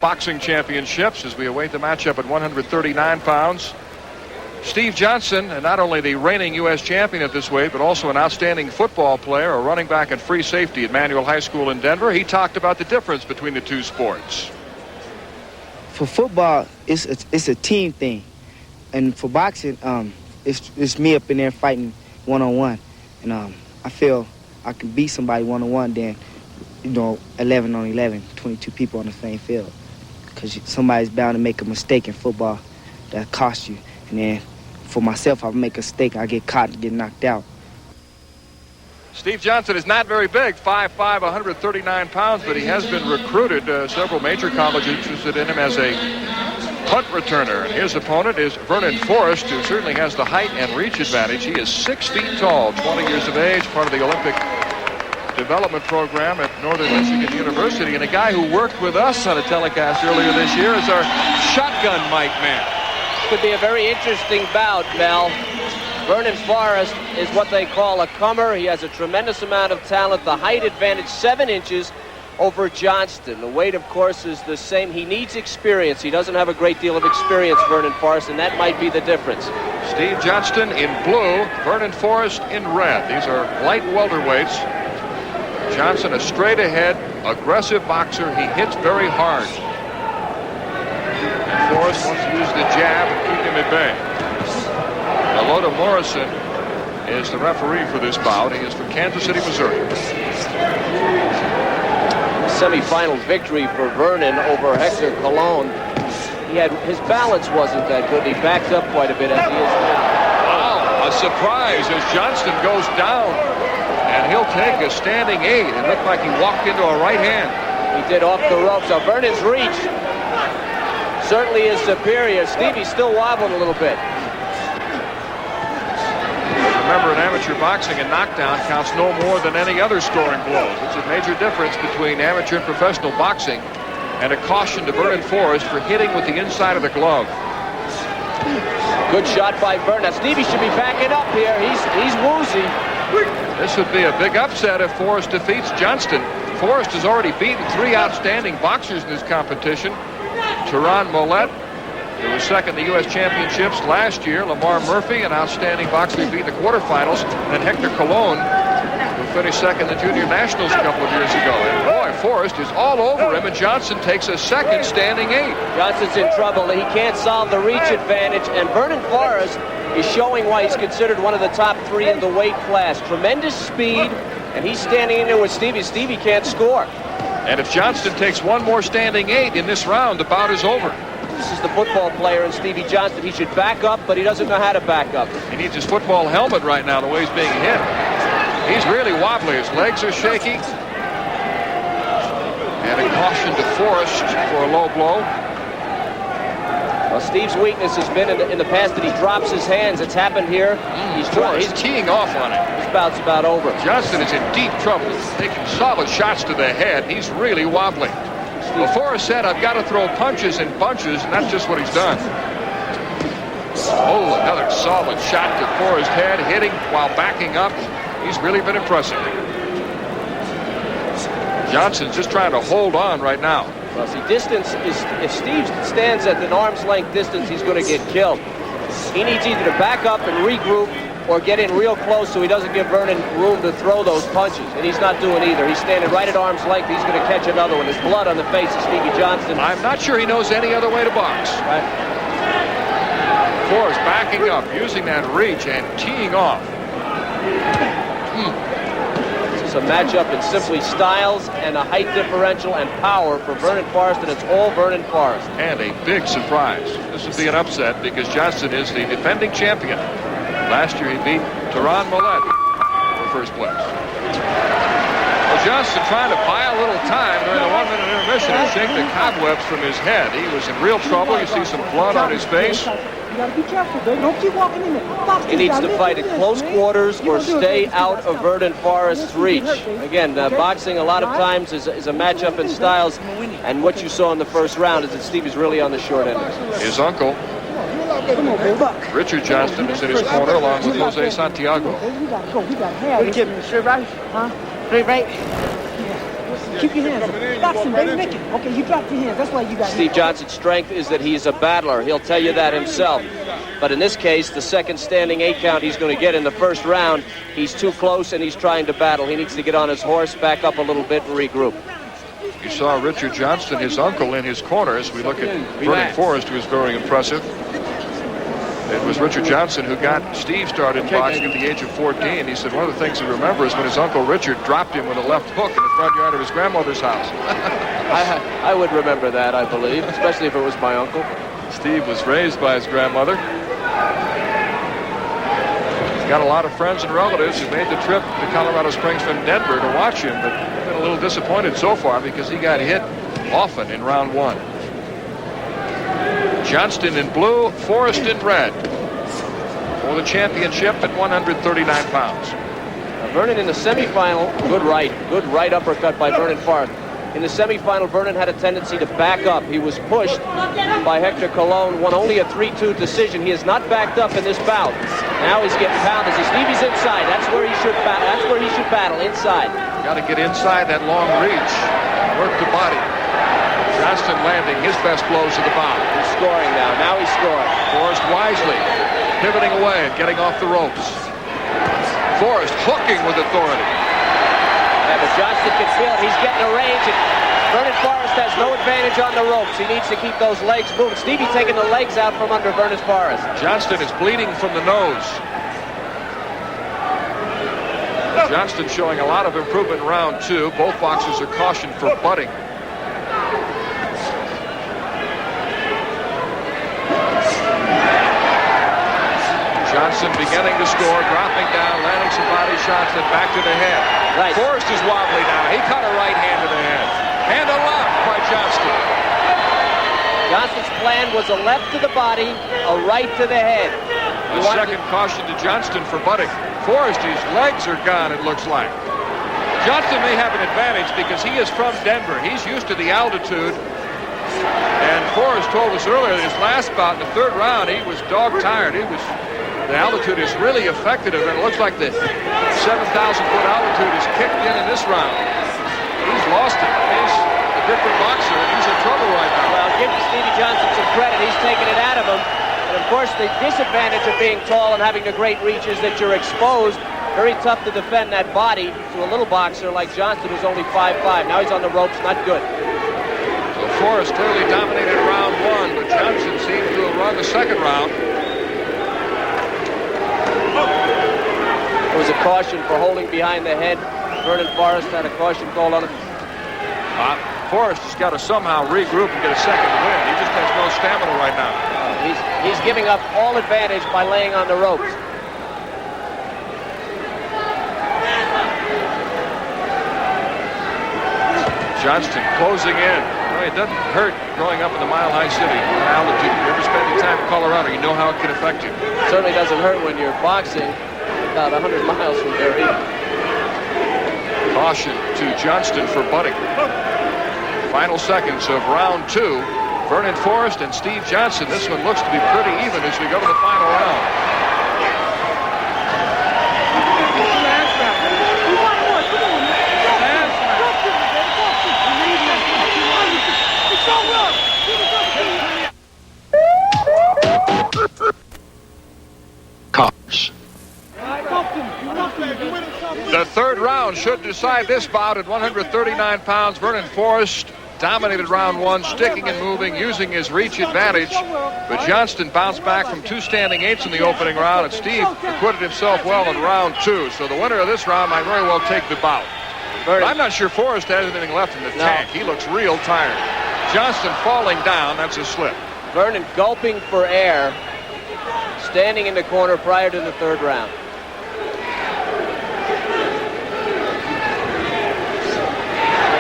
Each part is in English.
Boxing championships as we await the matchup at 139 pounds. Steve Johnston, and not only the reigning U.S. champion at this weight, but also an outstanding football player, a running back and free safety at Manual High School in Denver. He talked about the difference between the two sports. For football, it's a team thing, and for boxing, it's me up in there fighting one-on-one, and I feel I can beat somebody one-on-one than 11 on 11, 22 people on the same field, because somebody's bound to make a mistake in football that costs you. And then for myself, I make a mistake, I get caught and get knocked out. Steve Johnston is not very big, 5'5", 139 pounds, but he has been recruited. Several major colleges interested in him as a punt returner. And his opponent is Vernon Forrest, who certainly has the height and reach advantage. He is 6 feet tall, 20 years of age, part of the Olympic development program at Northern Michigan University. And a guy who worked with us on a telecast earlier this year is our shotgun mic man. Could be a very interesting bout, Mel. Vernon Forrest is what they call a comer. He has a tremendous amount of talent. The height advantage 7 inches over Johnston. The weight, of course, is the same. He needs experience. He doesn't have a great deal of experience, Vernon Forrest, and that might be the difference. Steve Johnston in blue, Vernon Forrest in red. These are light welterweights. Johnston, a straight ahead, aggressive boxer. He hits very hard. Forrest wants to use the jab and keep him at bay. Alota Morrison is the referee for this bout. He is from Kansas City, Missouri. Semi-final victory for Vernon over Hector Colon. His balance wasn't that good. He backed up quite a bit as he is now. Wow, a surprise as Johnston goes down. And he'll take a standing 8. It looked like he walked into a right hand. He did off the ropes. So Vernon's reach certainly is superior. Stevie's still wobbling a little bit. Remember, in amateur boxing, a knockdown counts no more than any other scoring blows. It's a major difference between amateur and professional boxing, and a caution to Vernon Forrest for hitting with the inside of the glove. Good shot by Vernon. Stevie should be backing up here. He's woozy. This would be a big upset if Forrest defeats Johnston. Forrest has already beaten 3 outstanding boxers in this competition. Teron Millette, who was second in the U.S. Championships last year. Lamar Murphy, an outstanding boxer who beat in the quarterfinals. And Hector Colon, who finished second in the Junior Nationals a couple of years ago. And boy, Forrest is all over him, and Johnston takes a second standing 8. Johnston's in trouble. He can't solve the reach advantage, and Vernon Forrest is showing why he's considered one of the top 3 in the weight class. Tremendous speed, and he's standing in there with Stevie. Stevie can't score. And if Johnston takes one more standing 8 in this round, the bout is over. This is the football player in Stevie Johnston. He should back up, but he doesn't know how to back up. He needs his football helmet right now, the way he's being hit. He's really wobbly. His legs are shaky. And a caution to Forrest for a low blow. Well, Steve's weakness has been in the past that he drops his hands. It's happened here. He's teeing off on it. This bout's about over. Johnston is in deep trouble. Taking solid shots to the head. He's really wobbling. Well, Forrest said, I've got to throw punches in bunches, and that's just what he's done. Oh, another solid shot to Forrest's head, hitting while backing up. He's really been impressive. Johnston's just trying to hold on right now. Well, see, distance is, if Steve stands at an arm's length distance, he's going to get killed. He needs either to back up and regroup or get in real close so he doesn't give Vernon room to throw those punches. And he's not doing either. He's standing right at arm's length. He's going to catch another one. There's blood on the face of Stevie Johnston. I'm not sure he knows any other way to box. Right. Forrest backing up, using that reach and teeing off. This is a matchup in simply styles and a height differential and power for Vernon Forrest, and it's all Vernon Forrest. And a big surprise. This would be an upset because Johnston is the defending champion. Last year he beat Teron Millette for first place. Well, Johnston trying to buy a little time during the 1-minute intermission and shake the cobwebs from his head. He was in real trouble. You see some blood on his face. He needs to fight at close quarters or stay out of Vernon Forrest's reach. Again, boxing a lot of times is a matchup in styles, and what you saw in the first round is that Stevie's really on the short end. His uncle, Richard Johnston, is in his corner along with Jose Santiago. What do you give me? Straight right? Huh? Straight right? Keep your hands up. Boxing, baby, make it. Okay, you dropped your hands. That's why you got Steve Johnston's strength is that he's a battler. He'll tell you that himself. But in this case, the second standing 8 count he's going to get in the first round, he's too close and he's trying to battle. He needs to get on his horse, back up a little bit, and regroup. You saw Richard Johnston, his uncle, in his corner as we look at Vernon Forrest, who is very impressive. It was Richard Johnston who got Steve started in boxing at the age of 14. He said one of the things he remembers when his uncle Richard dropped him with a left hook in the front yard of his grandmother's house. I would remember that, I believe, especially if it was my uncle. Steve was raised by his grandmother. He's got a lot of friends and relatives who made the trip to Colorado Springs from Denver to watch him, but been a little disappointed so far because he got hit often in round 1. Johnston in blue, Forrest in red for the championship at 139 pounds. Vernon in the semifinal, good right uppercut by Vernon Forrest. In the semifinal, Vernon had a tendency to back up. He was pushed by Hector Colon, won only a 3-2 decision. He has not backed up in this bout. Now he's getting pounded. Stevie's inside. That's where he should battle. That's where he should battle, inside. Got to get inside that long reach. Work the body. Johnston landing his best blows of the bout. He's scoring now. Now he's scoring. Forrest wisely pivoting away and getting off the ropes. Forrest hooking with authority. Yeah, but Johnston can feel it. He's getting a range, and Vernon Forrest has no advantage on the ropes. He needs to keep those legs moving. Stevie taking the legs out from under Vernon Forrest. Johnston is bleeding from the nose. Johnston showing a lot of improvement in round 2. Both boxers are cautioned for butting. Johnston beginning to score, dropping down, landing some body shots, then back to the head. Right. Forrest is wobbly now. He caught a right hand to the head. And a left by Johnston. Johnston's plan was a left to the body, a right to the head. A second caution to Johnston for butting. Forrest, his legs are gone, it looks like. Johnston may have an advantage because he is from Denver. He's used to the altitude. And Forrest told us earlier, his last bout in the 3rd round, he was dog-tired. The altitude is really affected him, and it looks like the 7,000-foot altitude is kicked in this round. He's lost it. He's a different boxer, and he's in trouble right now. Well, give Stevie Johnston some credit. He's taking it out of him. And, of course, the disadvantage of being tall and having the great reach is that you're exposed. Very tough to defend that body to a little boxer like Johnston, who's only 5'5". Now he's on the ropes. Not good. So Forrest clearly dominated round 1, but Johnston seems to have run the 2nd round. There was a caution for holding behind the head. Vernon Forrest had a caution called on him. Forrest has got to somehow regroup and get a second win. He just has no stamina right now. He's giving up all advantage by laying on the ropes. Johnston closing in. Well, it doesn't hurt growing up in the Mile High City altitude. If you ever spend any time in Colorado, you know how it can affect you. It certainly doesn't hurt when you're boxing about 100 miles from there either. Caution to Johnston for butting. Final seconds of round 2. Vernon Forrest and Steve Johnston. This one looks to be pretty even as we go to the final round. Cars. The 3rd round should decide this bout at 139 pounds. Vernon Forrest dominated round 1, sticking and moving, using his reach advantage. But Johnston bounced back from 2 standing 8s in the opening round, and Steve acquitted himself well in round 2. So the winner of this round might very well take the bout. But I'm not sure Forrest has anything left in the tank. He looks real tired. Johnston falling down, that's a slip. Vernon gulping for air, standing in the corner prior to the 3rd round.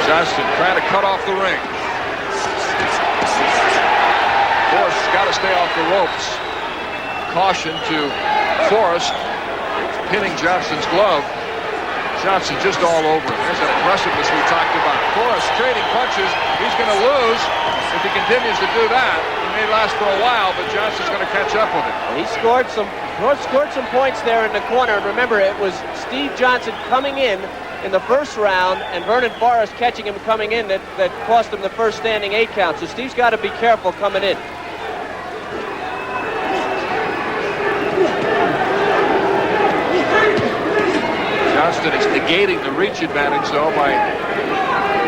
Johnston trying to cut off the ring. Forrest has got to stay off the ropes. Caution to Forrest. Pinning Johnston's glove. Johnson just all over him. There's that aggressiveness we talked about. Forrest trading punches. He's going to lose if he continues to do that. He may last for a while, but Johnston's going to catch up with him. He scored some points there in the corner. And remember, it was Steve Johnston coming in in the first round, and Vernon Forrest catching him coming in that cost him the first standing 8 count. So Steve's got to be careful coming in. Johnston is negating the reach advantage, though, by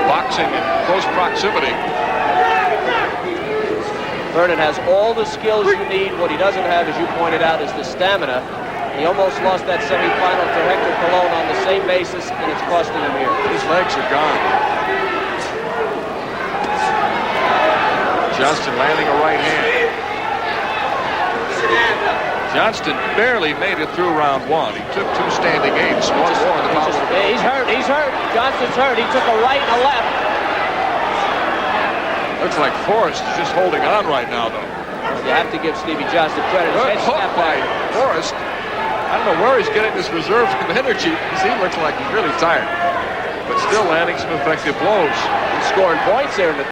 boxing in close proximity. Vernon has all the skills you need. What he doesn't have, as you pointed out, is the stamina. He almost lost that semifinal to Hector Colon on the same basis, and it's costing him here. His legs are gone. Johnston landing a right hand. Johnston barely made it through round 1. He took 2 standing 8s, one more in the bottom. He's hurt. He's hurt. Johnston's hurt. He took a right and a left. Looks like Forrest is just holding on right now, though. You have to give Stevie Johnston credit. Good hook by Forrest. I don't know where he's getting this reserve of energy, because he looks like he's really tired. But still landing some effective blows. He's scoring points here in the